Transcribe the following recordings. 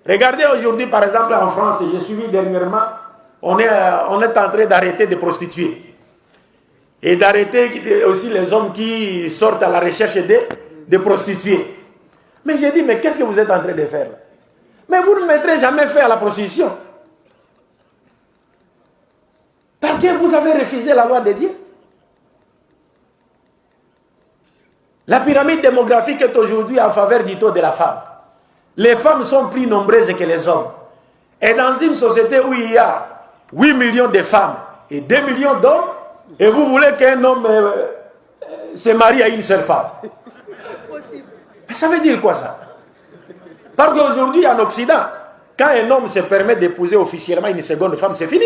Regardez aujourd'hui, par exemple, en France, j'ai suivi dernièrement, on est en train d'arrêter des prostituées. Et d'arrêter aussi les hommes qui sortent à la recherche des prostituées. Mais j'ai dit, mais qu'est-ce que vous êtes en train de faire? Mais vous ne mettrez jamais fin à la prostitution. Parce que vous avez refusé la loi de Dieu. La pyramide démographique est aujourd'hui en faveur du taux de la femme. Les femmes sont plus nombreuses que les hommes. Et dans une société où il y a 8 millions de femmes et 2 millions d'hommes, et vous voulez qu'un homme se marie à une seule femme. Mais ça veut dire quoi ça? Parce qu'aujourd'hui en Occident, quand un homme se permet d'épouser officiellement une seconde femme, c'est fini.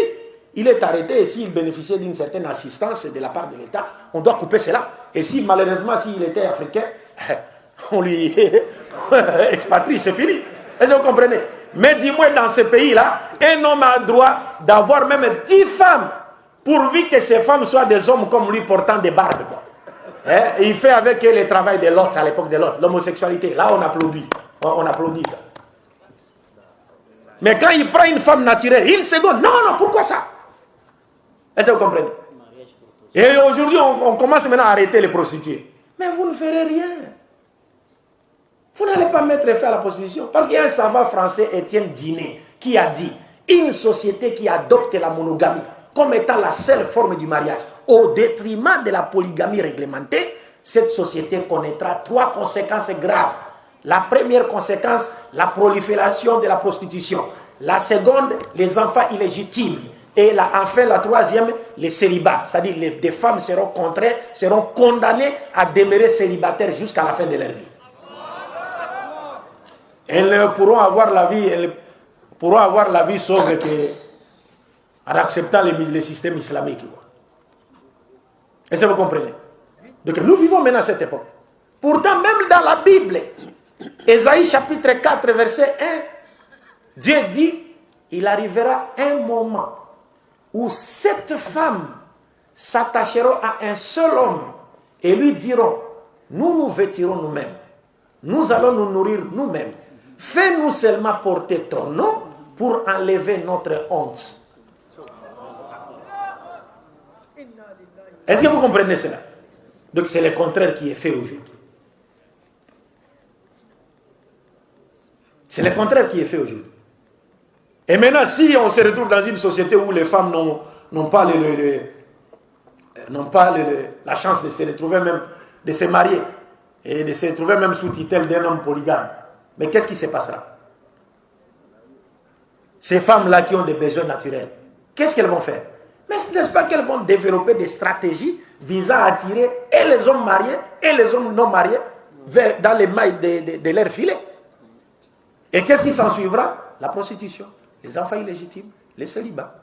Il est arrêté et s'il bénéficiait d'une certaine assistance de la part de l'État, on doit couper cela. Et si malheureusement, s'il était africain, on lui expatrie, c'est fini. Est-ce que vous comprenez? Mais dis-moi, dans ce pays-là, un homme a le droit d'avoir même 10 femmes, pourvu que ces femmes soient des hommes comme lui portant des barbes. Et il fait avec eux le travail de l'autre, à l'époque de l'autre, l'homosexualité. Là, on applaudit. On applaudit. Mais quand il prend une femme naturelle, une seconde, non, pourquoi ça? Est-ce que vous comprenez? Et aujourd'hui, on commence maintenant à arrêter les prostituées. Mais vous ne ferez rien. Vous n'allez pas mettre fin à la prostitution. Parce qu'il y a un savant français, Étienne Dinet, qui a dit, une société qui adopte la monogamie comme étant la seule forme du mariage, au détriment de la polygamie réglementée, cette société connaîtra 3 conséquences graves. La première conséquence, la prolifération de la prostitution. La seconde, les enfants illégitimes. Et enfin, la troisième, les célibats. C'est-à-dire des femmes seront contraintes, seront condamnées à demeurer célibataires jusqu'à la fin de leur vie. Elles pourront avoir la vie sauve en acceptant le système islamique. Est-ce que vous comprenez? Donc nous vivons maintenant à cette époque. Pourtant, même dans la Bible, Ésaïe chapitre 4, verset 1, Dieu dit, il arrivera un moment où 7 femmes s'attacheront à un seul homme et lui diront, nous nous vêtirons nous-mêmes, nous allons nous nourrir nous-mêmes, fais-nous seulement porter ton nom pour enlever notre honte. Est-ce que vous comprenez cela? Donc c'est le contraire qui est fait aujourd'hui. C'est le contraire qui est fait aujourd'hui. Et maintenant, si on se retrouve dans une société où les femmes n'ont pas la chance de se retrouver même, de se marier, et de se retrouver même sous tutelle d'un homme polygame, mais qu'est-ce qui se passera? Ces femmes-là qui ont des besoins naturels, qu'est-ce qu'elles vont faire? Mais n'est-ce pas qu'elles vont développer des stratégies visant à attirer et les hommes mariés et les hommes non mariés dans les mailles de leur filet? Et qu'est-ce qui s'en suivra? La prostitution, les enfants illégitimes, les célibats.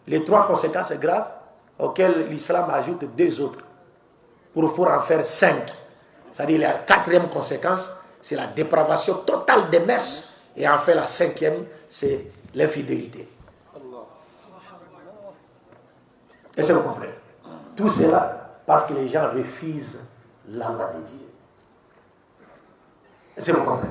Les 3 conséquences graves auxquelles l'islam ajoute 2 autres pour en faire 5. C'est-à-dire la 4e conséquence, c'est la dépravation totale des mœurs. Et enfin la 5e, c'est l'infidélité. Est-ce que vous comprenez? Tout cela parce que les gens refusent la loi de Dieu. Est-ce que vous comprenez?